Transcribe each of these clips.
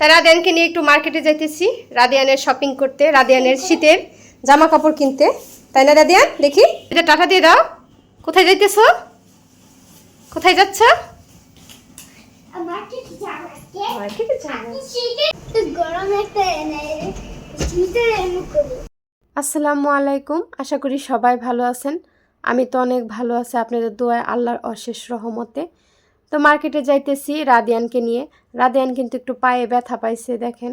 তাই রাদিয়ানকে নিয়ে একটু মার্কেটে যাইতেছি, রাদিয়ানের শপিং করতে, রাদিয়ানের শীতের জামা কাপড় কিনতে। তাই না রাদিয়ান? দেখি এটা টাটা দিয়ে দাও। কোথায় যাইতেছো? কোথায় যাচ্ছ? আসসালামু আলাইকুম, আশা করি সবাই ভালো আছেন। আমি তো অনেক ভালো আছি আপনাদের দোয়ায়, আল্লাহর অশেষ রহমতে। তো মার্কেটে যাইতেছি রাদিয়ানকে নিয়ে। রাদিয়ান কিন্তু একটু পায়ে ব্যথা পাইছে, দেখেন।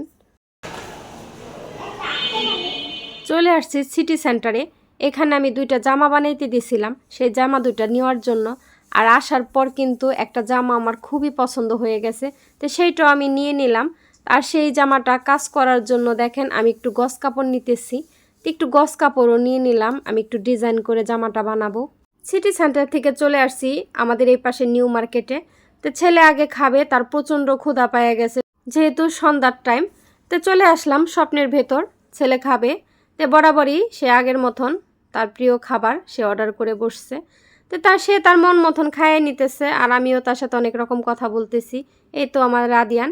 চলে আসছি সিটি সেন্টারে। এখানে আমি দুইটা জামা বানাইতে দিয়েছিলাম, সেই জামা দুইটা নেওয়ার জন্য। আর আসার পর কিন্তু একটা জামা আমার খুবই পছন্দ হয়ে গেছে, তো সেইটাও আমি নিয়ে নিলাম। আর সেই জামাটা কাজ করার জন্য দেখেন আমি একটু গস কাপড় নিতেছি, একটু গস কাপড়ও নিয়ে নিলাম, আমি একটু ডিজাইন করে জামাটা বানাবো। সিটি সেন্টার থেকে চলে আসছি আমাদের এই পাশে নিউ মার্কেটে। তো ছেলে আগে খাবে, তার প্রচণ্ড ক্ষুধা পাওয়া গেছে যেহেতু সন্ধ্যার টাইম। তো চলে আসলাম স্বপ্নের ভেতর, ছেলে খাবে। তো বরাবরই সে আগের মতন তার প্রিয় খাবার সে অর্ডার করে বসছে। তো সে তার মন মতন খাইয়ে নিতেছে, আর আমিও তার সাথে অনেক রকম কথা বলতেছি। এই তো আমার রাদিয়ান।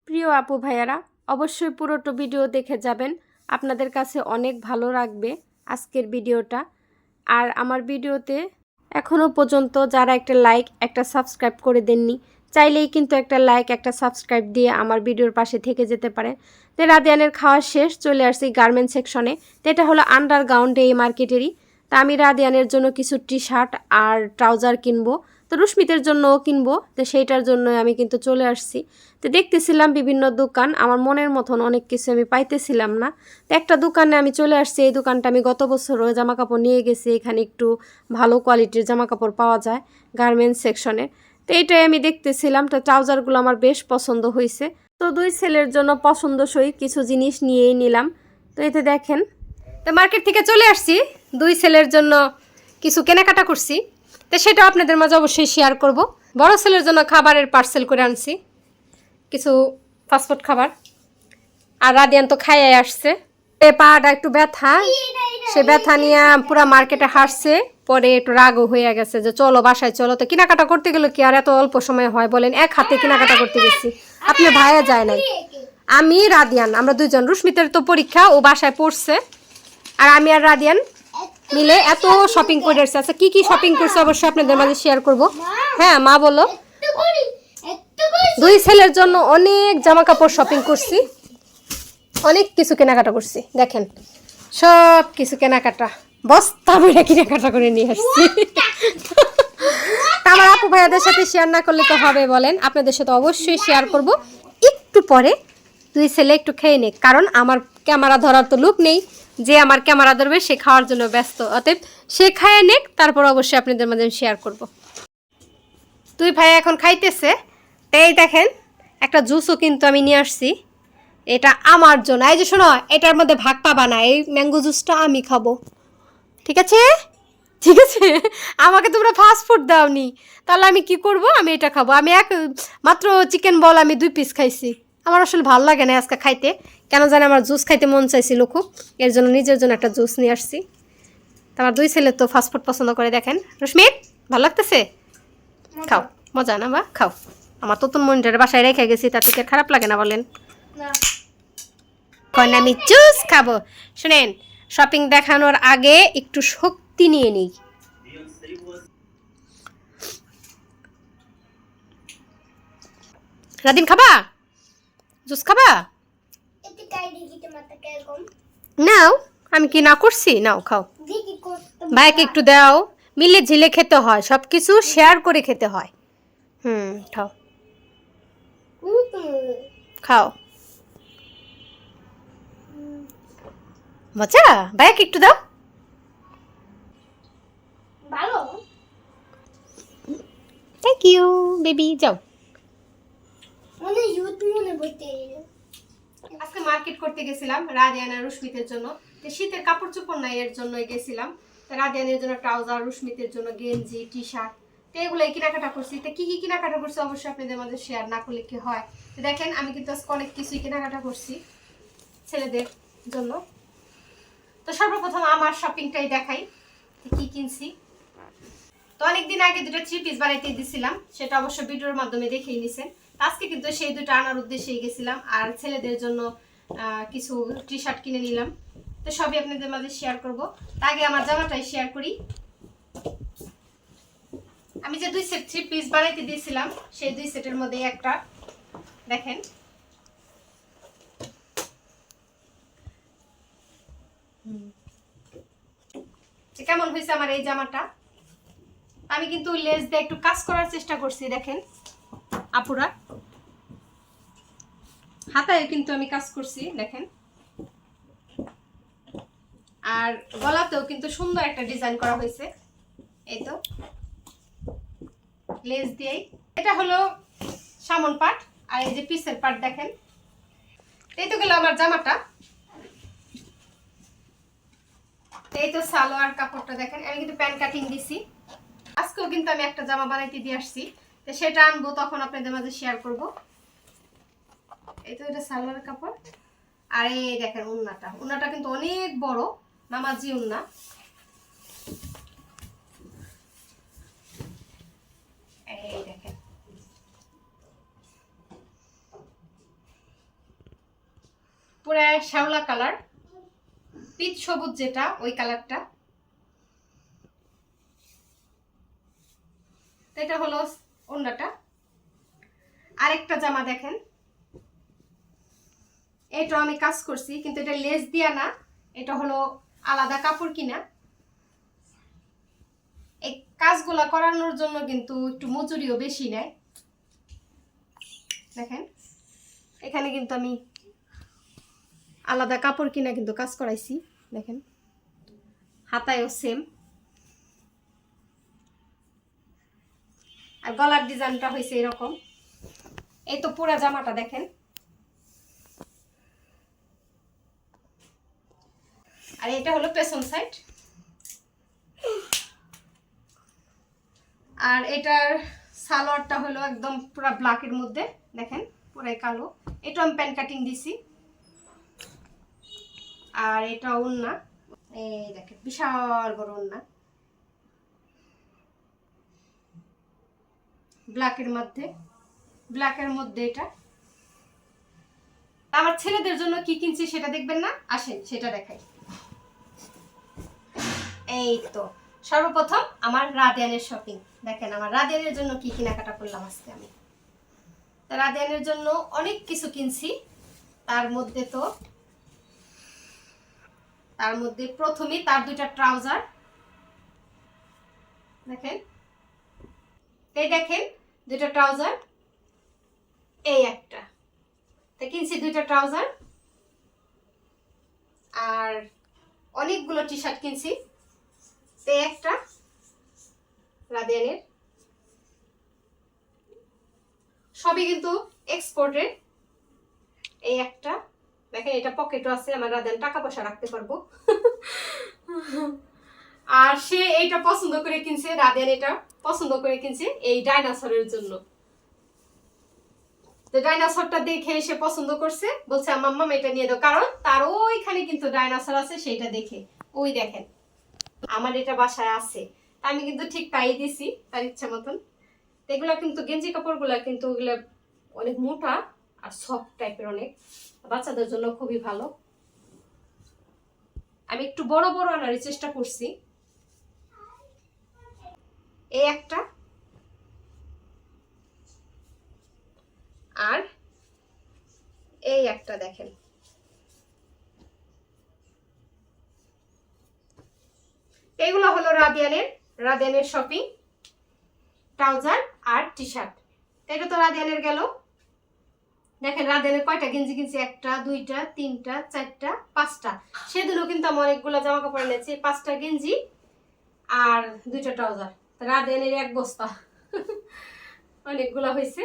প্রিয় আপু ভাইয়ারা, অবশ্যই পুরোটা ভিডিও দেখে যাবেন, আপনাদের কাছে অনেক ভালো লাগবে আজকের ভিডিওটা। আর আমার ভিডিওতে এখনও পর্যন্ত যারা একটা লাইক একটা সাবস্ক্রাইব করে দেননি, চাইলেই কিন্তু একটা লাইক একটা সাবস্ক্রাইব দিয়ে আমার ভিডিওর পাশে থেকে যেতে পারেন। তো রাদিয়ানের খাওয়া শেষ, চলে আসছি গার্মেন্টস সেকশনে। তো এটা হলো আন্ডারগ্রাউন্ডে এই মার্কেটেরই। তা আমি রাদিয়ানের জন্য কিছু টি শার্ট আর ট্রাউজার কিনবো, তো রুস্মিতের জন্যও কিনবো। তো সেইটার জন্য আমি কিন্তু চলে আসছি। তো দেখতেছিলাম বিভিন্ন দোকান, আমার মনের মতন অনেক কিছু আমি পাইতেছিলাম না। তো একটা দোকানে আমি চলে আসছি, এই দোকানটা আমি গত বছরও জামা কাপড় নিয়ে গেছি, এখানে একটু ভালো কোয়ালিটির জামা কাপড় পাওয়া যায় গার্মেন্টস সেকশনে। তো এইটাই আমি দেখতেছিলাম, তো ট্রাউজারগুলো আমার বেশ পছন্দ হয়েছে। তো দুই ছেলের জন্য পছন্দসই কিছু জিনিস নিয়েই নিলাম। তো এতে দেখেন, তো মার্কেট থেকে চলে আসছি, দুই ছেলের জন্য কিছু কেনাকাটা করছি। তো সেটাও আপনাদের মাঝে অবশ্যই শেয়ার করব। বড় ছেলের জন্য খাবারের পার্সেল করে আনছি, কিছু ফাস্টফুড খাবার। আর রাদিয়ান তো খাইয়ে আসছে, পাটা একটু ব্যথা, সে ব্যথা নিয়ে পুরো মার্কেটে হাঁটছে। পরে একটু রাগও হয়ে গেছে যে চলো বাসায় চলো। তো কেনাকাটা করতে গেলে কি আর এত অল্প সময় হয় বলেন? এক হাতে কেনাকাটা করতে গেছি, আপনি ভাইয়া যায় নাই, আমি রাদিয়ান, আমরা দুইজন। রুস্মিতের তো পরীক্ষা, ও বাসায় পড়ছে, আর আমি আর রাদিয়ান মিলে এত শপিং করে আসছে। আচ্ছা কি কি শপিং করছে অবশ্যই আপনাদের মাঝে শেয়ার করব। হ্যাঁ মা বলো। দুই ছেলের জন্য অনেক জামা কাপড় শপিং করছি, অনেক কিছু কেনাকাটা করছি। দেখেন সব কিছু কেনাকাটা বস্তা ভরে কেনাকাটা করে নিয়ে আসছি। আমার আপু ভাইয়াদের সাথে শেয়ার না করলে তো হবে বলেন? আপনাদের সাথে অবশ্যই শেয়ার করব একটু পরে। দুই ছেলে একটু খেয়ে নিক, কারণ আমার ক্যামেরা ধরার তো লোক নেই, যে আমার ক্যামেরা ধরবে সে খাওয়ার জন্য ব্যস্ত। অতএব সে খাইয়ে নিক, তারপর অবশ্যই আপনাদের মাঝে শেয়ার করব। দুই ভাই এখন খাইতেছে। এই দেখেন একটা জুসও কিন্তু আমি নিয়ে আসছি, এটা আমার জন্য। এই যে শোনো, এটার মধ্যে ভাগ পাবা না, এই ম্যাঙ্গো জুসটা আমি খাবো, ঠিক আছে? ঠিক আছে, আমাকে তোমরা ফাস্ট ফুড দাওনি, তাহলে আমি কি করব? আমি এটা খাবো। আমি মাত্র চিকেন বল আমি 2 পিস খাইছি, আমার আসলে ভালো লাগে না আজকে খাইতে, কেন জানি আমার জুস খাইতে মন চাইছিল খুব, এর জন্য নিজের জন্য একটা জুস নিয়ে আসছি। আমার দুই ছেলে তো ফাস্ট ফুড পছন্দ করে। দেখেন রুস্মিত, ভালো লাগতেছে? খাও, মজা না বা? খাও। আমার তো মনিটরের বাসায় রেখে গেছি, তাতে কি খারাপ লাগে না বলেন? এখন আমি জুস খাবো। শুনেন, শপিং দেখানোর আগে একটু শক্তি নিয়ে নিই। রাদিন খাবা? জুস খাবা? নাও, আমি কি না করছি? নাও খাও, ভাইকে একটু দাও। মিলে ঝিলে খেতে হয়, সব কিছু শেয়ার করে খেতে হয়। খাও খাও, মজা। ভাইকে একটু দাও। থ্যাংক ইউ বেবি, যাও। আজকে মার্কেট করতে গেছিলাম রাদিয়ান আর রুস্মিতের জন্য। তো শীতের কাপড় চোপড় নাই, এর জন্যই গেছিলাম। তো রাদিয়ানের জন্য ট্রাউজার, রুস্মিতের জন্য গেঞ্জি টি শার্ট, তো এগুলোই কেনাকাটা করছি। তো কি কি কেনাকাটা করছি অবশ্যই আপনাদের মধ্যে শেয়ার না করলে কি হয়? তো দেখেন আমি কিন্তু আজকে অনেক কিছুই কেনাকাটা করছি ছেলেদের জন্য। তো সর্বপ্রথম আমার শপিংটাই দেখাই কি কিনছি। তো অনেকদিন আগে 2টা 3 পিস বানাইতে দিছিলাম, সেটা অবশ্য ভিডিওর মাধ্যমে দেখেই নিছেন। আজকে কিন্তু সেই দুটো আনার উদ্দেশ্যেই গেছিলাম, আর ছেলেদের জন্য কিছু টি শার্ট কিনে নিলাম। তো সবই আপনাদের মাঝে শেয়ার করব। তার আগে আমার জামাটাই শেয়ার করি। আমি যে 2 সেট 3 পিস বানাইতে দিয়েছিলাম, সেই 2 সেটের মধ্যে একটা দেখেন। কেমন হয়েছে আমার এই জামাটা। আমি কিন্তু লেস দিয়ে একটু কাজ করার চেষ্টা করছি, দেখেন আপুরা, হাতায় কিন্তু আমি কাজ করছি দেখেন। আর গলাতেও কিন্তু সুন্দর একটা ডিজাইন করা হয়েছে, এই তো লেস দিয়েই। এটা হলো সামন পার্ট, আর এই যে পিসের পার্ট দেখেন। এই তো গেল আমার জামাটা। এই তো সালোয়ার কাপড়টা দেখেন, আমি কিন্তু প্যান্ট কাটিং দিছি। আজকেও কিন্তু আমি একটা জামা বানাইতে দিয়ে আসছি, তো সেটা আনবো, তখন আপনাদের মাঝে শেয়ার করব। এই তো এটা সালোয়ার কাপড়, আর এই দেখেন ওড়নাটা। ওড়নাটা কিন্তু অনেক বড়, নামাজি ওড়না। এই দেখেন পুরো শ্যাওলা কালার, পিচ সবুজ যেটা, ওই কালারটা। এটা হলো ওড়নাটা। আরেকটা জামা দেখেন, এটা আমি কাজ করছি, কিন্তু এটা লেস দিয়া না, এটা হলো আলাদা কাপড় কিনা। এই কাজগুলা করানোর জন্য কিন্তু একটু মজুরিও বেশি নেয়। দেখেন এখানে কিন্তু আমি আলাদা কাপড় কিনা কিন্তু কাজ করাইছি, দেখেন হাতায়ও সেম। আর গলার ডিজাইনটা হয়েছে এরকম। এই তো পুরা জামাটা দেখেন। আর এটা হলো পেছন সাইড। আর এটার সালোয়ারটা হলো একদম পুরা ব্ল্যাকের মধ্যে, দেখেন পুরাই কালো। এটা আমি প্যান্ট কাটিং দিছি। আর এটা ওড়না, এই দেখেন বিশাল বড় ওড়না, ব্ল্যাকের মধ্যে এটা। আমার ছেলেদের জন্য কি কিনছি সেটা দেখবেন না, আসেন সেটা দেখাই। এই তো সর্বপ্রথম আমার রাদিয়ানের শপিং দেখেন। আমার রাদিয়ানের জন্য কি কেনাকাটা করলাম আজকে আমি। রাদিয়ানের জন্য অনেক কিছু কিনছি। তার মধ্যে প্রথমেই তার 2টা ট্রাউজার দেখেন। এই দেখেন 2টা ট্রাউজার, এই একটা। তা কিনছি 2টা ট্রাউজার, আর অনেকগুলো টি শার্ট কিনছি। এই একটা রাদিয়ানের, সবই কিন্তু এক্সপোর্টের। এই একটা দেখেন, এটা পকেটও আছে, আমার রাদিয়ান টাকা পয়সা রাখতে পারবো। আর সে এইটা পছন্দ করে কিনছে, রাদিয়ান এটা পছন্দ করে কিনছে এই ডাইনোসরের জন্য। তো ডাইনোসরটা দেখে সে পছন্দ করছে, বলছে মাম্মা এটা নিয়ে দাও, কারণ তার ওইখানে কিন্তু ডাইনোসর আছে, সেইটা দেখে। ওই দেখেন আমার এটা বাসায় আছে, আমি কিন্তু ঠিক তাই দিছি তার ইচ্ছা মতন। এগুলা কিন্তু গেঞ্জি কাপড়গুলা কিন্তু ওগুলা অনেক মোটা আর সফট টাইপের, অনেক বাচ্চাদের জন্য খুবই ভালো। আমি একটু বড় বড় আনার চেষ্টা করছি। এই একটা, আর এই একটা দেখেন। এগুলো হলো রাদিয়ানের শপিং, ট্রাউজার আর টি শার্ট। এটা তো রাদিয়ানের গেল। দেখেন রাদিয়ানের কয়টা গেঞ্জি কিনছি, 1টা 2টা 3টা 4টা 5টা। সেদিনও কিন্তু আমি অনেকগুলো জামা কাপড় এনেছি, 5টা গেঞ্জি আর 2টা ট্রাউজার। রাদিয়ানের 1 বস্তা। অনেকগুলো হয়েছে।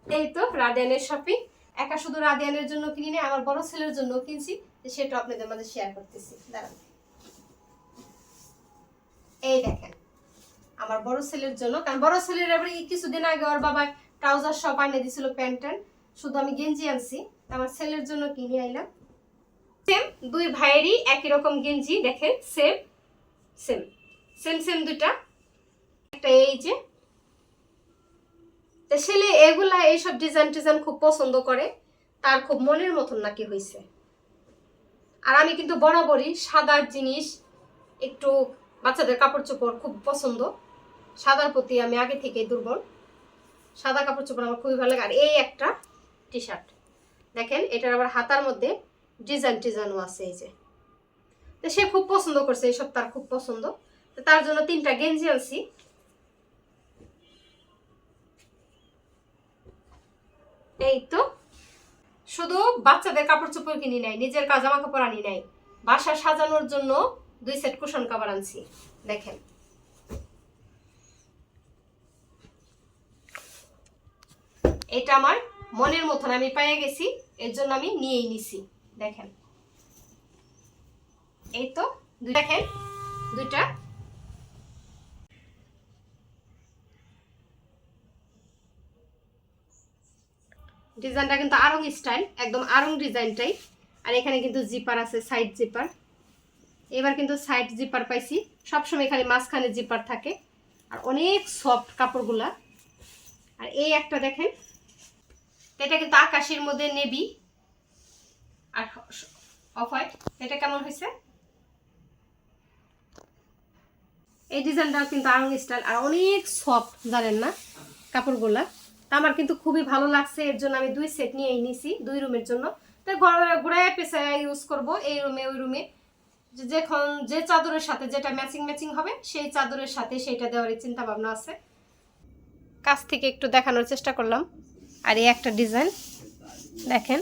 এই তো রাদিয়ানের শপিং। একা শুধু রাদিয়ানের জন্য কিনি না, আমার বড় ছেলের জন্য কিনছি, সেটা আপনাদের মাঝে শেয়ার করতেছি। দাঁড়ান, এই দেখেন আমার বড় ছেলের জন্য, কারণ বড় ছেলের আবার কিছুদিন আগে ওর বাবা ট্রাউজার সব এনে দিছিল, প্যান্ট ট্যান্ট, শুধু আমি গেঞ্জি আনছি। আমার ছেলের জন্য কিনে আইলাম। সেম 2 ভাইয়েরই একই রকম গেঞ্জি, দেখেন সেম সেম সেম সেম 2টা। একটা এই যে, তো ছেলে এগুলা এইসব ডিজাইন খুব পছন্দ করে, তার খুব মনের মতন নাকি হয়েছে। আর আমি কিন্তু বরাবরই সাদার জিনিস, একটু বাচ্চাদের কাপড় চোপড় খুব পছন্দ, সাদার প্রতি আমি আগে থেকেই দুর্বল। সাদা কাপড় চোপড় আমার খুবই ভালো লাগে। আর এই একটা টি শার্ট দেখেন, এটার আবার হাতার মধ্যে ডিজাইনও আছে এই যে। তো সে খুব পছন্দ করছে, এইসব তার খুব পছন্দ। তো তার জন্য 3টা গেঞ্জি আনছি। এই তো, শুধু বাচ্চাদের কাপড় চোপড় কিনি নাই, নিজের জামা কাপড় আনি নাই, বাসা সাজানোর জন্য 2 সেট কুশন কভার আনছি। দেখেন, এটা আমার মনের মতন আমি পেয়ে গেছি, এর জন্য আমি নিয়েই নিছি। দেখেন, এই তো দেখেন 2টা। ডিজাইনটা কিন্তু আরং স্টাইল, একদম আরং ডিজাইনটাই। আর এখানে কিন্তু জিপার আছে, সাইড জিপার। এবার কিন্তু সাইড জিপার পাইছি, সবসময় খালি মাঝখানে জিপার থাকে। আর অনেক সফট কাপড়গুলা। আর এই একটা দেখেন, এটা কিন্তু আকাশের মধ্যে নেভি আর অফ হোয়াইট। এটা কেমন হয়েছে? এই ডিজাইনটাও কিন্তু আরং স্টাইল, আর অনেক সফট, জানেন না কাপড়গুলা। তা আমার কিন্তু খুবই ভালো লাগছে, এর জন্য আমি 2 সেট নিয়েই নিছি 2 রুমের জন্য। তো ঘুরায় পেছায় ইউজ করব, এই রুমে ওই রুমে, যখন যে চাদরের সাথে যেটা ম্যাচিং হবে সেই চাদরের সাথে সেটা দেওয়ার চিন্তা ভাবনা আছে। কাছ থেকে একটু দেখানোর চেষ্টা করলাম। আর এই একটা ডিজাইন দেখেন,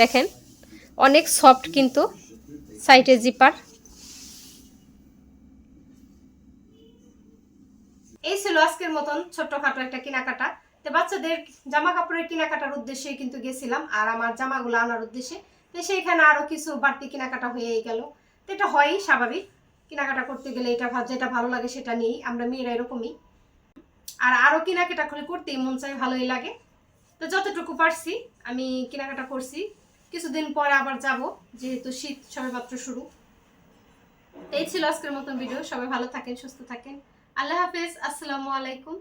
দেখেন অনেক সফট, কিন্তু সাইডে জিপার। এই ছিল আজকের মতন ছোট্টখাটো একটা কেনাকাটা। তো বাচ্চাদের জামা কাপড়ের কেনাকাটার উদ্দেশ্যে কিন্তু গেছিলাম, আর আমার জামাগুলো আনার উদ্দেশ্যে। তো সেইখানে আরো কিছু বাড়তি কেনাকাটা হয়েই গেল। তো এটা হয়ই স্বাভাবিক, কেনাকাটা করতে গেলে এটা যেটা ভালো লাগে সেটা নিয়েই, আমরা মেয়েরা এরকমই। আর আরো কেনাকাটা করতেই মন চাই, ভালোই লাগে। তো যতটুকু পারছি আমি কেনাকাটা করছি। কিছুদিন পরে আবার যাব, যেহেতু শীত সবেমাত্র শুরু। এই ছিল আজকের মতন ভিডিও। সবাই ভালো থাকেন, সুস্থ থাকেন। আল্লাহ হাফেজ, আসসালামু আলাইকুম।